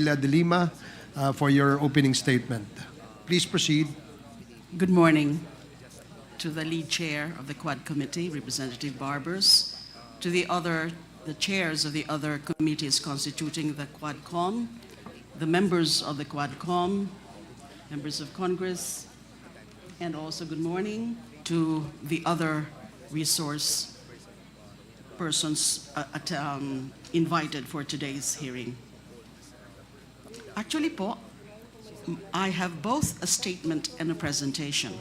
de Lima for your opening statement. Please proceed. Good morning to the lead chair of the Quad Committee, Representative Barbers, to the chairs of the other committees constituting the Quadcom, the members of the Quadcom, members of Congress, and also good morning to the other resource persons invited for today's hearing. Actually po, I have both a statement and a presentation.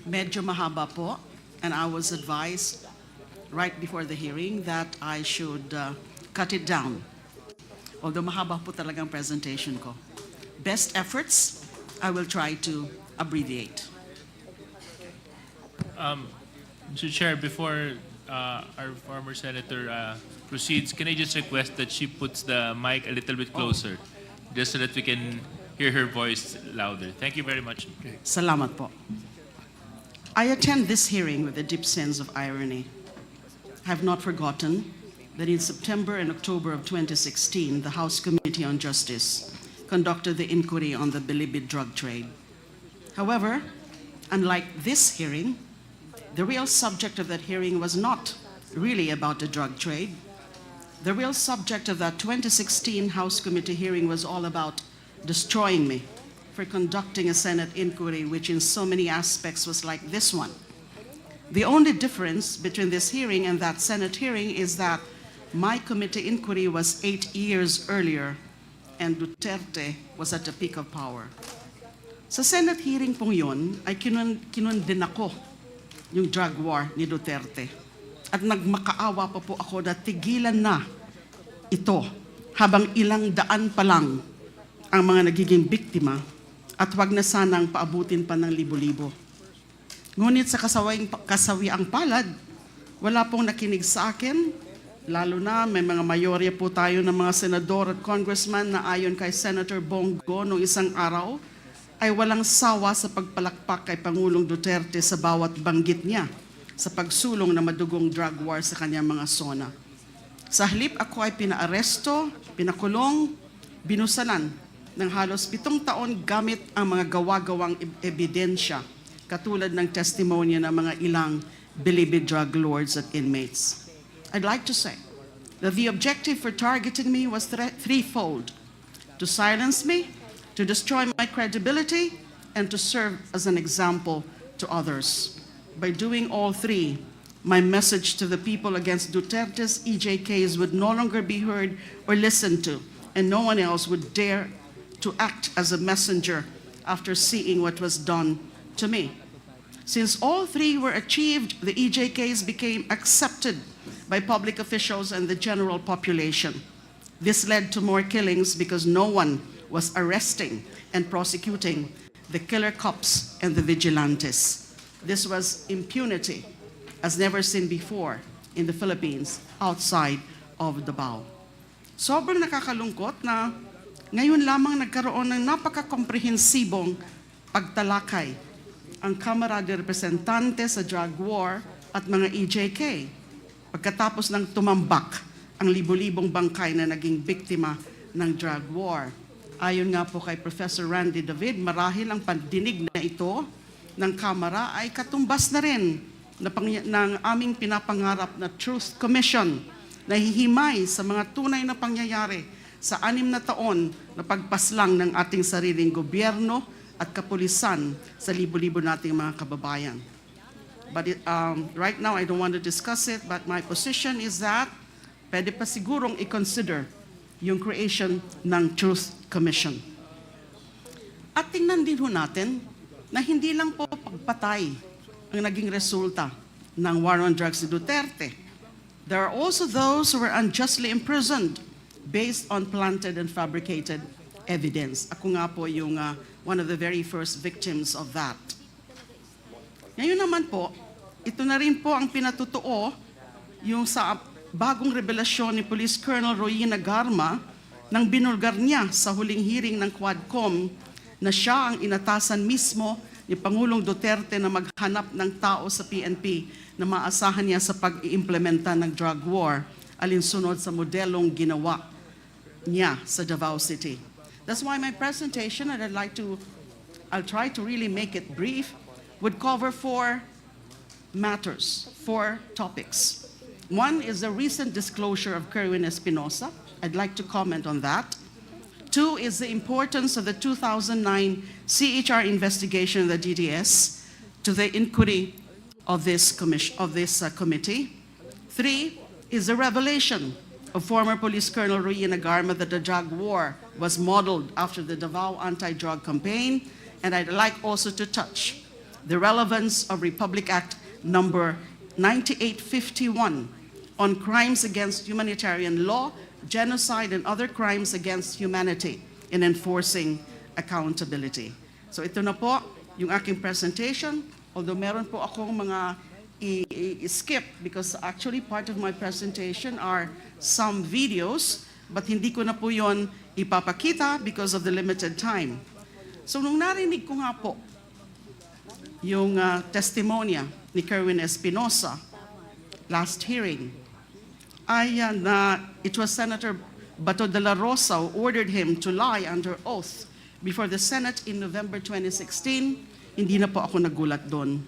Medyo mahaba po, and I was advised right before the hearing that I should cut it down. Although mahaba po talagang presentation ko. Best efforts, I will try to abbreviate. Mr. Chair, before our former senator proceeds, can I just request that she puts the mic a little bit closer, just so that we can hear her voice louder. Thank you very much. Salamat po. I attend this hearing with a deep sense of irony. I have not forgotten that in September and October of 2016, the House Committee on Justice conducted the inquiry on the Bilibid drug trade. However, unlike this hearing, the real subject of that hearing was not really about the drug trade. The real subject of that 2016 House Committee hearing was all about destroying me for conducting a Senate inquiry which in so many aspects was like this one. The only difference between this hearing and that Senate hearing is that my committee inquiry was 8 years earlier and Duterte was at the peak of power. Sa Senate hearing pong yun ay kinundin ako yung drug war ni Duterte. At nagmakaawa pa po ako na tigilan na ito habang ilang daan pa lang ang mga nagiging biktima at wag na sanang paabutin pa ng libo-libo. Ngunit sa kasawiang palad, wala pong nakinig sa akin, lalo na may mga mayorya po tayo ng mga senador at congressman na ayon kay Senator Bongo noong isang araw, ay walang sawa sa pagpalakpak kay Pangulong Duterte sa bawat banggit niya sa pagsulong na madugong drug war sa kanyang mga zona. Sa halip ako ay pinaaresto, pinakulong, binusalan ng halos 7 taon gamit ang mga gawa-gawang ebidensya katulad ng testimonya ng mga ilang Bilibid drug lords at inmates. I'd like to say that the objective for targeting me was threefold: to silence me, to destroy my credibility, and to serve as an example to others. By doing all three, my message to the people against Duterte's EJKs would no longer be heard or listened to, and no one else would dare to act as a messenger after seeing what was done to me. Since all three were achieved, the EJKs became accepted by public officials and the general population. This led to more killings because no one was arresting and prosecuting the killer cops and the vigilantes. This was impunity as never seen before in the Philippines outside of Davao. Sobrang nakakalungkot na ngayon lamang nagkaroon ng napaka-komprehensibong pagtalakay ang Kamara de Representantes sa drug war at mga EJK pagkatapos ng tumambak ang libo-libong bangkay na naging biktima ng drug war. Ayon nga po kay Professor Randy David, marahil ang pandinig na ito ng Kamara ay katumbas na rin ng aming pinapangarap na Truth Commission na hihimay sa mga tunay na pangyayari sa 6 na taon na pagpaslang ng ating sariling gobyerno at kapulisan sa libo-libo nating mga kababayan. But right now, I don't want to discuss it, but my position is that pwede pa sigurong i-consider yung creation ng Truth Commission. At tingnan din ho natin na hindi lang po pagpatay ang naging resulta ng war on drugs ni Duterte. There are also those who were unjustly imprisoned based on planted and fabricated evidence. Ako nga po yung one of the very first victims of that. Ngayon naman po, ito na rin po ang pinatutuo yung sa bagong revelasyon ni Police Colonel Royina Garma nang binulgar niya sa huling hearing ng Quadcom na siya ang inatasan mismo ni Pangulong Duterte na maghanap ng tao sa PNP na maasahan niya sa pag-iimplementa ng drug war alinsunod sa modelong ginawa niya sa Davao City. That's why my presentation, and I'll try to really make it brief, would cover four matters, four topics. One is the recent disclosure of Kerwin Espinosa. I'd like to comment on that. Two is the importance of the 2009 CHR investigation of the DDS to the inquiry of this committee. Three is the revelation of former Police Colonel Ruy Nagarma that the drug war was modeled after the Davao anti-drug campaign. And I'd like also to touch the relevance of Republic Act number 9851 on crimes against humanitarian law, genocide, and other crimes against humanity in enforcing accountability. So ito na po yung aking presentation. Although meron po akong mga i-skip because actually part of my presentation are some videos, but hindi ko na po yon ipapakita because of the limited time. So nung narinig ko nga po yung testimonya ni Kerwin Espinosa last hearing, it was Senator Bato de la Rosa who ordered him to lie under oath before the Senate in November 2016. Hindi na po ako nagulat doon.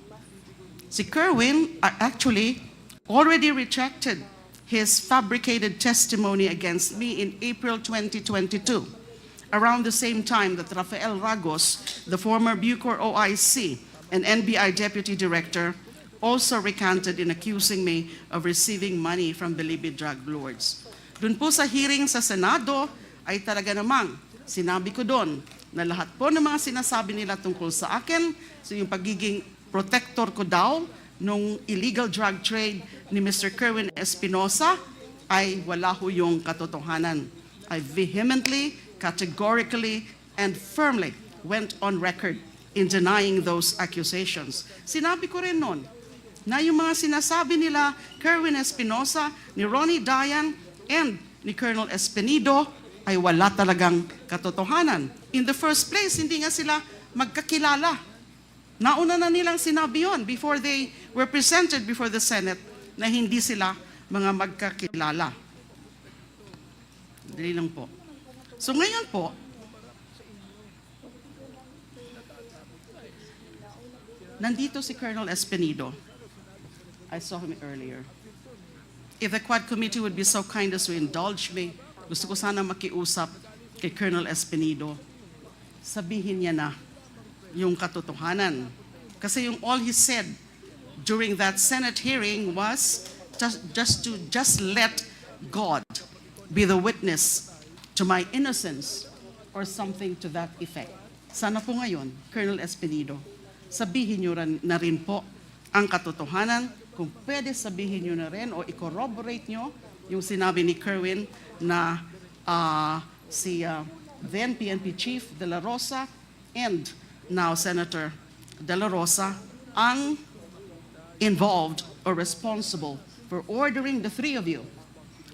Si Kerwin actually already retracted his fabricated testimony against me in April 2022, around the same time that Rafael Ragos, the former Bucor OIC and NBI Deputy Director, also recanted in accusing me of receiving money from bilibid drug lords. Doon po sa hearing sa Senado ay talaga namang sinabi ko doon na lahat po ng mga sinasabi nila tungkol sa akin, so yung pagiging protector ko daw nung illegal drug trade ni Mr. Kerwin Espinosa ay wala ho yung katotohanan. I vehemently, categorically, and firmly went on record in denying those accusations. Sinabi ko rin noon na yung mga sinasabi nila Kerwin Espinosa, ni Ronnie Dayan, and ni Colonel Espinido ay wala talagang katotohanan. In the first place, hindi nga sila magkakilala. Nauna na nilang sinabi yun before they were presented before the Senate na hindi sila mga magkakilala. Dali lang po. So ngayon po, nandito si Colonel Espinido. I saw him earlier. If the Quad Committee would be so kind as to indulge me, gusto ko sana makiusap kay Colonel Espinido. Sabihin niya na yung katotohanan. Kasi yung all he said during that Senate hearing was just let God be the witness to my innocence or something to that effect. Sana po ngayon, Colonel Espinido, sabihin niyo na rin po ang katotohanan. Kung pwede sabihin niyo na rin o i-corroborate niyo yung sinabi ni Kerwin na si then PNP Chief De La Rosa and now Senator De La Rosa ang involved or responsible for ordering the three of you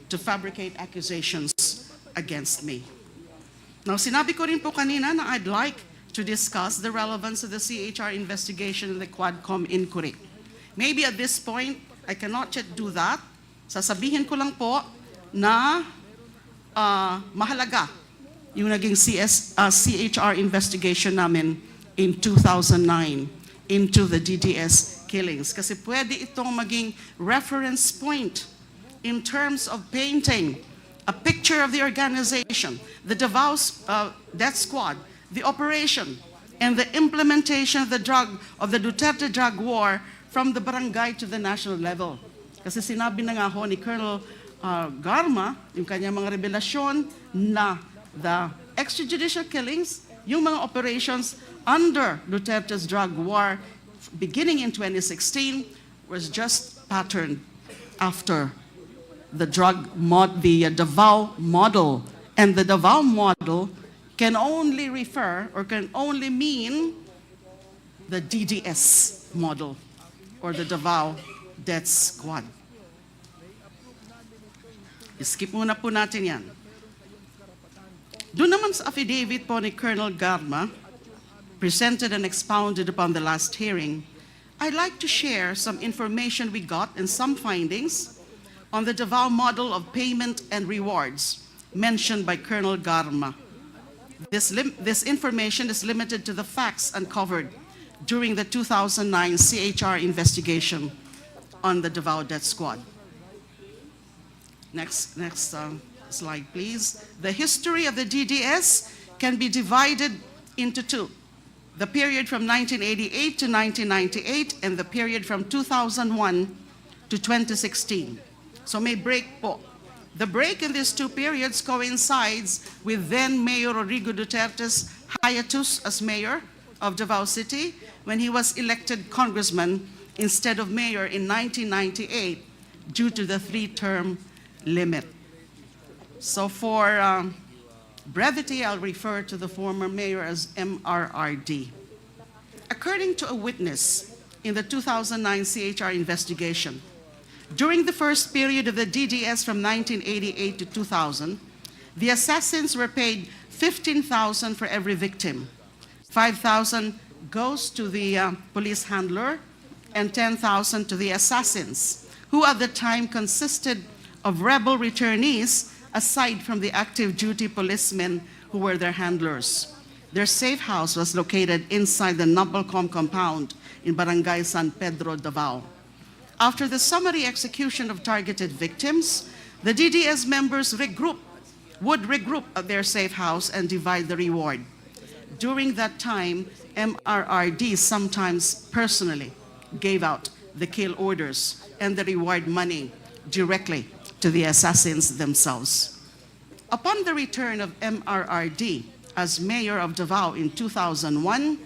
to fabricate accusations against me. Now, sinabi ko rin po kanina na I'd like to discuss the relevance of the CHR investigation and the Quadcom inquiry. Maybe at this point, I cannot yet do that. Sasabihin ko lang po na mahalaga yung naging CHR investigation namin in 2009 into the DDS killings. Kasi pwede itong maging reference point in terms of painting a picture of the organization, the Davao Death Squad, the operation, and the implementation of the Duterte drug war from the barangay to the national level. Kasi sinabi na nga ho ni Colonel Garma, yung kanyang mga revelasyon na the extrajudicial killings, yung mga operations under Duterte's drug war beginning in 2016 was just patterned after the Davao model. And the Davao model can only refer or can only mean the DDS model or the Davao Death Squad. Skip muna po natin yan. Doon naman sa affidavit po ni Colonel Garma, presented and expounded upon the last hearing, I'd like to share some information we got and some findings on the Davao model of payment and rewards mentioned by Colonel Garma. This information is limited to the facts uncovered during the 2009 CHR investigation on the Davao Death Squad. Next slide, please. The history of the DDS can be divided into two: the period from 1988 to 1998 and the period from 2001 to 2016. So may break po. The break in these two periods coincides with then Mayor Rodrigo Duterte's hiatus as mayor of Davao City when he was elected congressman instead of mayor in 1998 due to the three-term limit. So for brevity, I'll refer to the former mayor as MRRD. According to a witness in the 2009 CHR investigation, during the first period of the DDS from 1988 to 2000, the assassins were paid 15,000 for every victim. 5,000 goes to the police handler and 10,000 to the assassins, who at the time consisted of rebel returnees aside from the active duty policemen who were their handlers. Their safe house was located inside the Nabelcom compound in Barangay San Pedro, Davao. After the summary execution of targeted victims, the DDS members would regroup at their safe house and divide the reward. During that time, MRRD sometimes personally gave out the kill orders and the reward money directly to the assassins themselves. Upon the return of MRRD as mayor of Davao in 2001,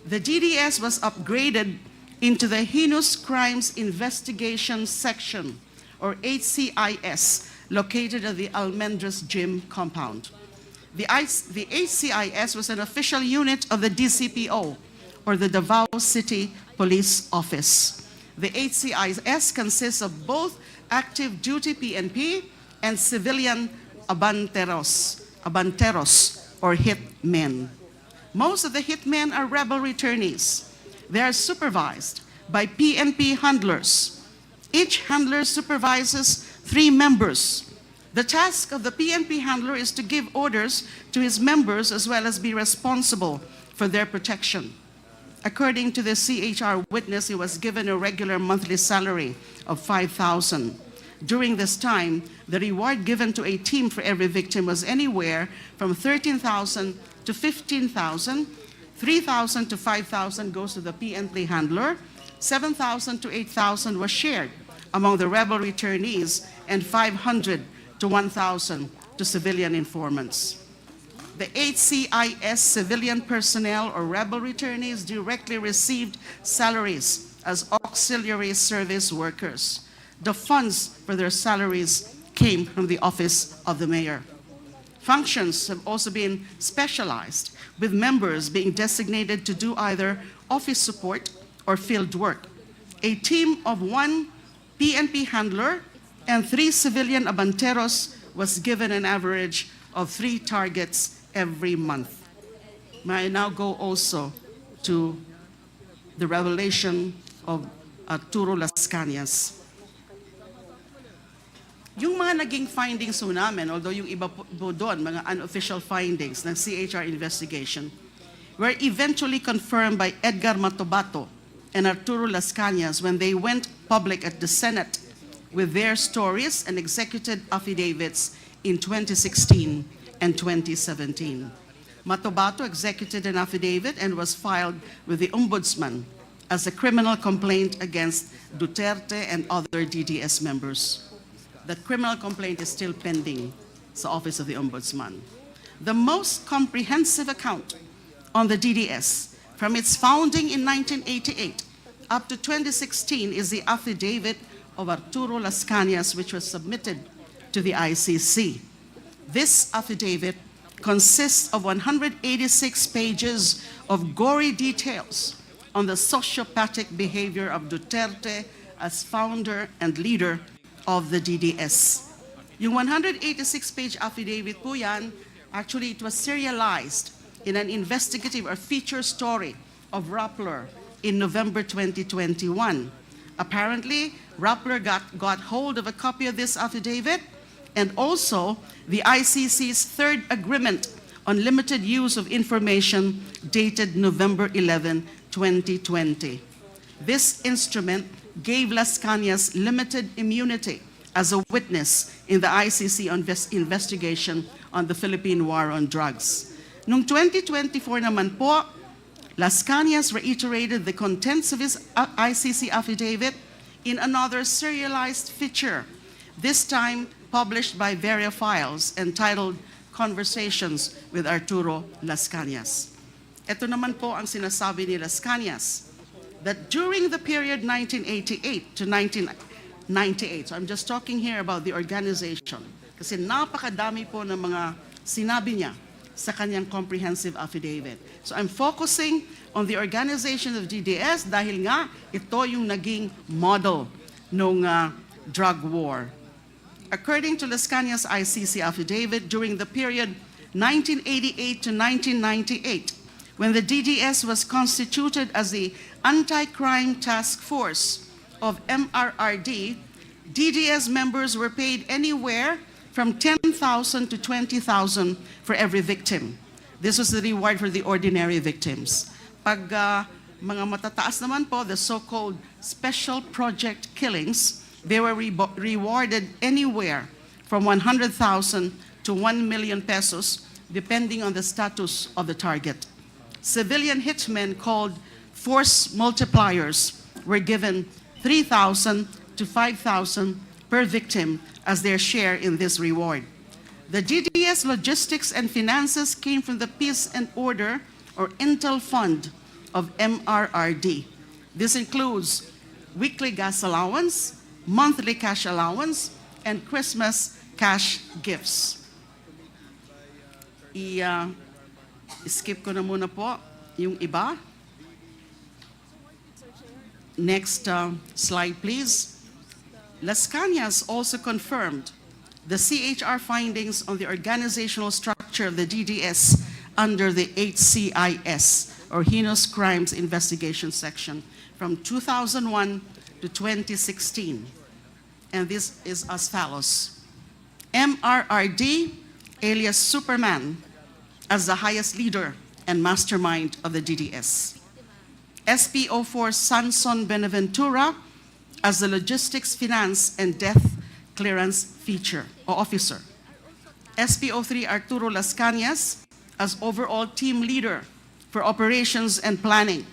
the DDS was upgraded into the Heinous Crimes Investigation Section, or HCIS, located at the Almendras Gym compound. The HCIS was an official unit of the DCPO, or the Davao City Police Office. The HCIS consists of both active duty PNP and civilian abanteros, or hitmen. Most of the hitmen are rebel returnees. They are supervised by PNP handlers. Each handler supervises 3 members. The task of the PNP handler is to give orders to his members as well as be responsible for their protection. According to the CHR witness, he was given a regular monthly salary of 5,000. During this time, the reward given to a team for every victim was anywhere from 13,000 to 15,000. 3,000 to 5,000 goes to the PNP handler, 7,000 to 8,000 was shared among the rebel returnees, and 500 to 1,000 to civilian informants. The HCIS civilian personnel or rebel returnees directly received salaries as auxiliary service workers. The funds for their salaries came from the office of the mayor. Functions have also been specialized, with members being designated to do either office support or field work. A team of 1 PNP handler and 3 civilian abanteros was given an average of 3 targets every month. May I now go also to the revelation of Arturo Las Cañas. Yung mga naging findings po namin, although yung iba po doon, mga unofficial findings ng CHR investigation, were eventually confirmed by Edgar Matobato and Arturo Las Cañas when they went public at the Senate with their stories and executed affidavits in 2016 and 2017. Matobato executed an affidavit and was filed with the Ombudsman as a criminal complaint against Duterte and other DDS members. That criminal complaint is still pending sa Office of the Ombudsman. The most comprehensive account on the DDS from its founding in 1988 up to 2016 is the affidavit of Arturo Las Cañas, which was submitted to the ICC. This affidavit consists of 186 pages of gory details on the sociopathic behavior of Duterte as founder and leader of the DDS. Yung 186-page affidavit po yan, actually it was serialized in an investigative or feature story of Rappler in November 2021. Apparently, Rappler got hold of a copy of this affidavit and also the ICC's third agreement on limited use of information dated November 11, 2020. This instrument gave Las Cañas limited immunity as a witness in the ICC investigation on the Philippine War on Drugs. Noong 2024 naman po, Las Cañas reiterated the contents of his ICC affidavit in another serialized feature, this time published by Veria Files, entitled Conversations with Arturo Las Cañas. Ito naman po ang sinasabi ni Las Cañas, that during the period 1988 to 1998, so I'm just talking here about the organization, kasi napakadami po ng mga sinabi niya sa kanyang comprehensive affidavit. So I'm focusing on the organization of DDS dahil nga ito yung naging model ng drug war. According to Las Cañas' ICC affidavit, during the period 1988 to 1998, when the DDS was constituted as the Anti-Crime Task Force of MRRD, DDS members were paid anywhere from 10,000 to 20,000 for every victim. This was the reward for the ordinary victims. Pag mga matataas naman po, the so-called special project killings, they were rewarded anywhere from 100,000 to 1 million pesos, depending on the status of the target. Civilian hitmen called force multipliers were given 3,000 to 5,000 per victim as their share in this reward. The DDS logistics and finances came from the Peace and Order, or Intel Fund, of MRRD. This includes weekly gas allowance, monthly cash allowance, and Christmas cash gifts. Skip ko na muna po yung iba. Next slide, please. Las Cañas also confirmed the CHR findings on the organizational structure of the DDS under the HCIS, or Heinous Crimes Investigation Section, from 2001 to 2016. And this is as follows. MRRD, alias Superman, as the highest leader and mastermind of the DDS. SPO4 Sanson Benaventura as the logistics, finance, and death clearance feature or officer. SPO3 Arturo Las Cañas as overall team leader for operations and planning.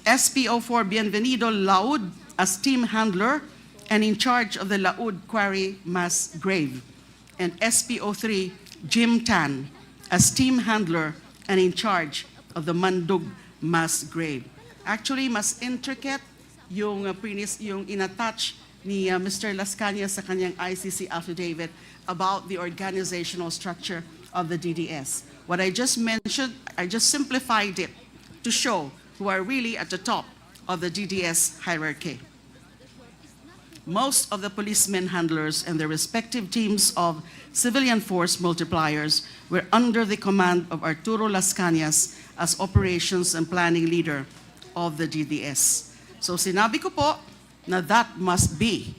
SPO4 Bienvenido Laud as team handler and in charge of the Laud Quarry mass grave. And SPO3 Jim Tan as team handler and in charge of the Mandug mass grave. Actually, mas intricate yung inattach ni Mr. Las Cañas sa kanyang ICC affidavit about the organizational structure of the DDS. What I just mentioned, I just simplified it to show who are really at the top of the DDS hierarchy. Most of the policemen handlers and their respective teams of civilian force multipliers were under the command of Arturo Las Cañas as operations and planning leader of the DDS. So sinabi ko po na that must be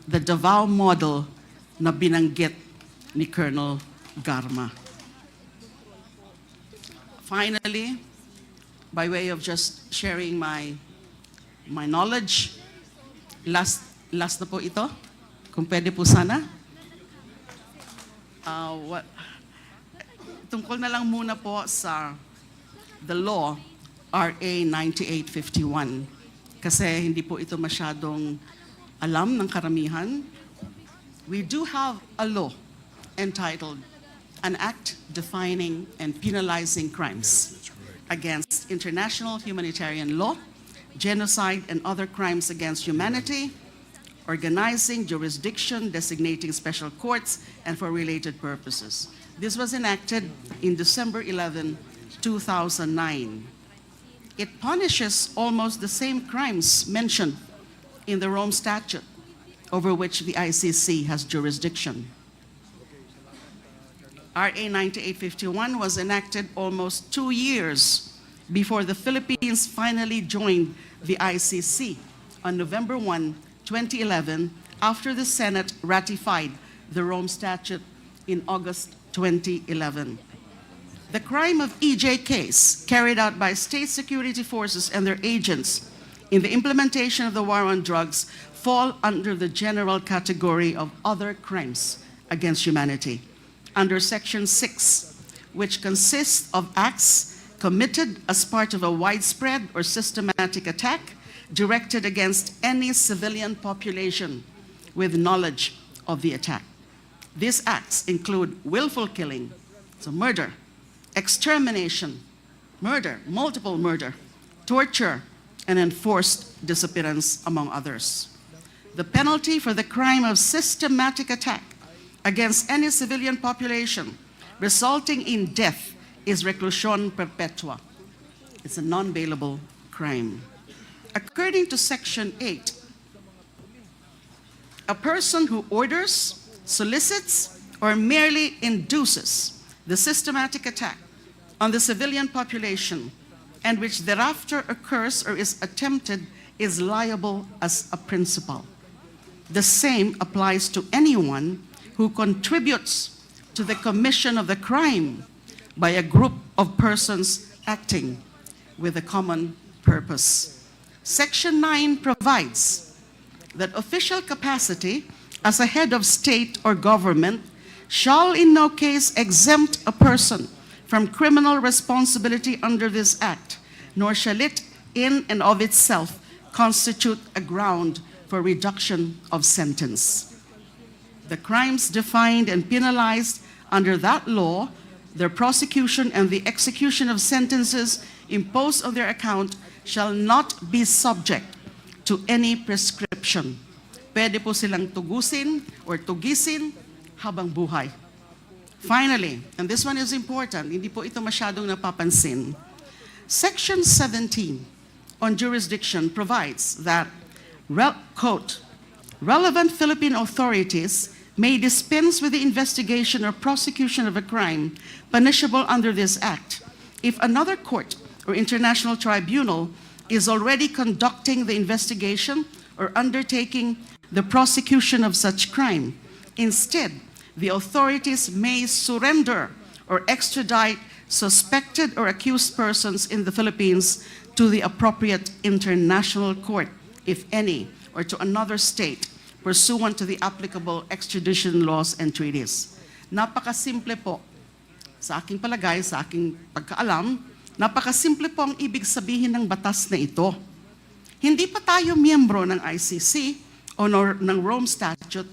the Davao model na binanggit ni Colonel Garma. Finally, by way of just sharing my knowledge, last na po ito, kung pwede po sana. Tungkol na lang muna po sa the law, RA 9851. Kasi hindi po ito masyadong alam ng karamihan. We do have a law entitled An Act Defining and Penalizing Crimes against International Humanitarian Law, Genocide and Other Crimes Against Humanity, Organizing Jurisdiction, Designating Special Courts, and for related purposes. This was enacted in December 11, 2009. It punishes almost the same crimes mentioned in the Rome Statute, over which the ICC has jurisdiction. RA 9851 was enacted almost 2 years before the Philippines finally joined the ICC on November 1, 2011, after the Senate ratified the Rome Statute in August 2011. The crime of EJ case carried out by state security forces and their agents in the implementation of the war on drugs fall under the general category of other crimes against humanity under Section 6, which consists of acts committed as part of a widespread or systematic attack directed against any civilian population with knowledge of the attack. These acts include willful killing, so murder, extermination, murder, multiple murder, torture, and enforced disappearance, among others. The penalty for the crime of systematic attack against any civilian population resulting in death is reclusion perpetua. It's a non-bailable crime. According to Section 8, a person who orders, solicits, or merely induces the systematic attack on the civilian population and which thereafter occurs or is attempted is liable as a principal. The same applies to anyone who contributes to the commission of the crime by a group of persons acting with a common purpose. Section 9 provides that official capacity as a head of state or government shall in no case exempt a person from criminal responsibility under this act, nor shall it in and of itself constitute a ground for reduction of sentence. The crimes defined and penalized under that law, their prosecution and the execution of sentences imposed on their account shall not be subject to any prescription. Pwede po silang tugusin or tugisin habang buhay. Finally, and this one is important, hindi po ito masyadong napapansin, Section 17 on jurisdiction provides that, quote, relevant Philippine authorities may dispense with the investigation or prosecution of a crime punishable under this act if another court or international tribunal is already conducting the investigation or undertaking the prosecution of such crime. Instead, the authorities may surrender or extradite suspected or accused persons in the Philippines to the appropriate international court, if any, or to another state pursuant to the applicable extradition laws and treaties. Napakasimple po, sa aking palagay, sa aking pagkaalam, napakasimple po ang ibig sabihin ng batas na ito. Hindi pa tayo miyembro ng ICC o ng Rome Statute,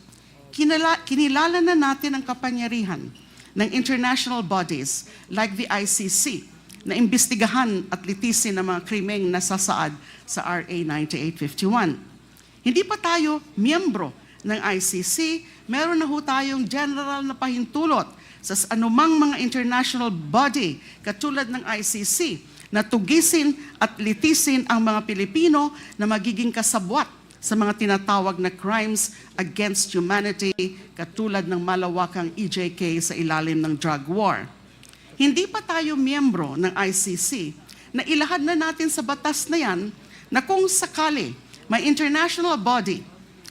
kinilala na natin ang kapangyarihan ng international bodies like the ICC na imbestigahan at litisin ng mga krimeng nasasaad sa RA 9851. Hindi pa tayo miyembro ng ICC, meron na ho tayong general na pahintulot sa anumang mga international body katulad ng ICC na tugisin at litisin ang mga Pilipino na magiging kasabwat sa mga tinatawag na crimes against humanity katulad ng malawakang EJK sa ilalim ng drug war. Hindi pa tayo miyembro ng ICC na ilahad na natin sa batas na yan na kung sakali may international body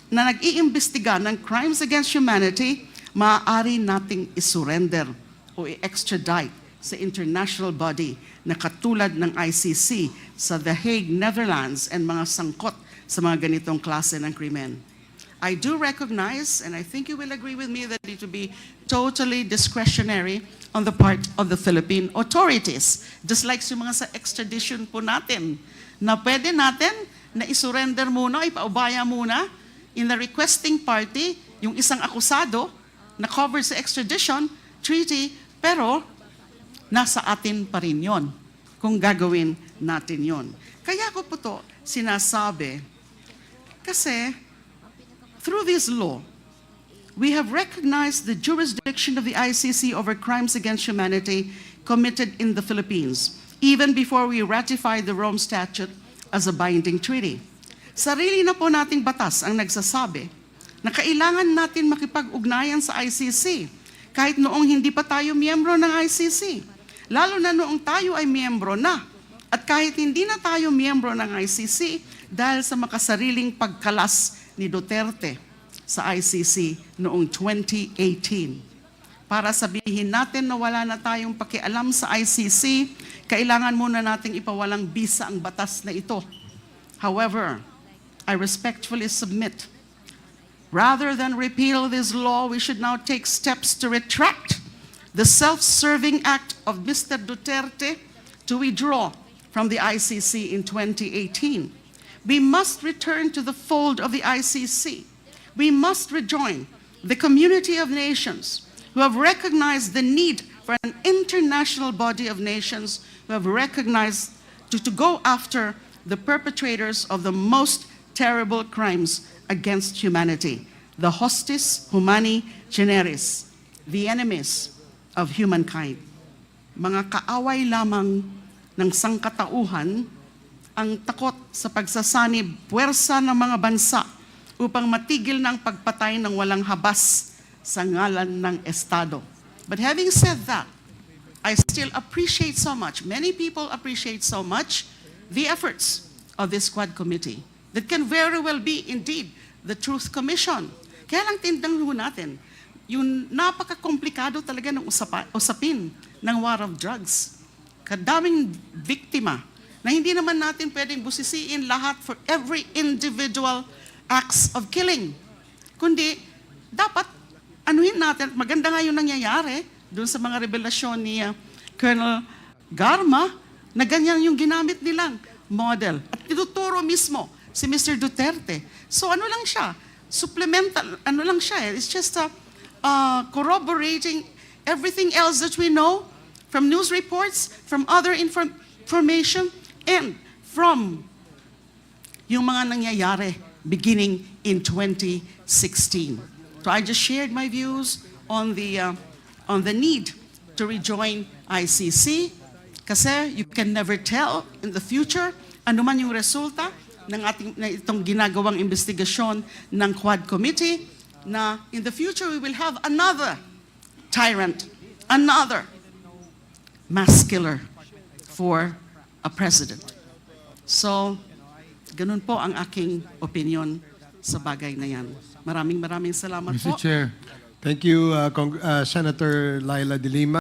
na nag-iimbestiga ng crimes against humanity, maaari nating isurrender o i-extradite sa international body na katulad ng ICC sa The Hague, Netherlands, and mga sangkot sa mga ganitong klase ng krimen. I do recognize, and I think you will agree with me, that it will be totally discretionary on the part of the Philippine authorities. Just like sa mga sa extradition po natin, na pwede natin na isurrender muna, ipaubaya muna in the requesting party, yung isang akusado na covered sa extradition treaty, pero nasa atin pa rin yun kung gagawin natin yun. Kaya ko po to sinasabi, kasi through this law, we have recognized the jurisdiction of the ICC over crimes against humanity committed in the Philippines, even before we ratified the Rome Statute as a binding treaty. Sarili na po nating batas ang nagsasabi na kailangan natin makipag-ugnayan sa ICC kahit noong hindi pa tayo miyembro ng ICC. Lalo na noong tayo ay miyembro na. At kahit hindi na tayo miyembro ng ICC dahil sa makasariling pagkalas ni Duterte sa ICC noong 2018. Para sabihin natin na wala na tayong pakialam sa ICC, kailangan muna nating ipawalang bisa ang batas na ito. However, I respectfully submit, rather than repeal this law, we should now take steps to retract the self-serving act of Mr. Duterte to withdraw from the ICC in 2018. We must return to the fold of the ICC. We must rejoin the community of nations who have recognized the need for an international body of nations who have recognized to go after the perpetrators of the most terrible crimes against humanity, the hostis humani generis, the enemies of humankind. Mga kaaway lamang ng sangkatauhan ang takot sa pagsasanib puwersa ng mga bansa upang matigil ng pagpatay ng walang habas sa ngalan ng Estado. But having said that, I still appreciate so much, many people appreciate so much the efforts of this Quad Committee that can very well be indeed the Truth Commission. Kaya lang tindang natin, yung napaka-komplikado talaga ng usapin ng war of drugs. Kadaming biktima na hindi naman natin pwedeng busisiin lahat for every individual acts of killing. Kundi, dapat anuhin natin, maganda nga yung nangyayari doon sa mga revelasyon ni Colonel Garma na ganyan yung ginamit nilang model. At tinuturo mismo si Mr. Duterte. So ano lang siya? Supplemental, ano lang siya? It's just corroborating everything else that we know from news reports, from other information, and from yung mga nangyayari beginning in 2016. So I just shared my views on the need to rejoin ICC kasi you can never tell in the future ano man yung resulta ng itong ginagawang investigasyon ng Quad Committee na in the future we will have another tyrant, another mass killer for a president. So, ganun po ang aking opinion sa bagay na yan. Maraming salamat po. Mr. Chair, thank you, Senator Laila de Lima.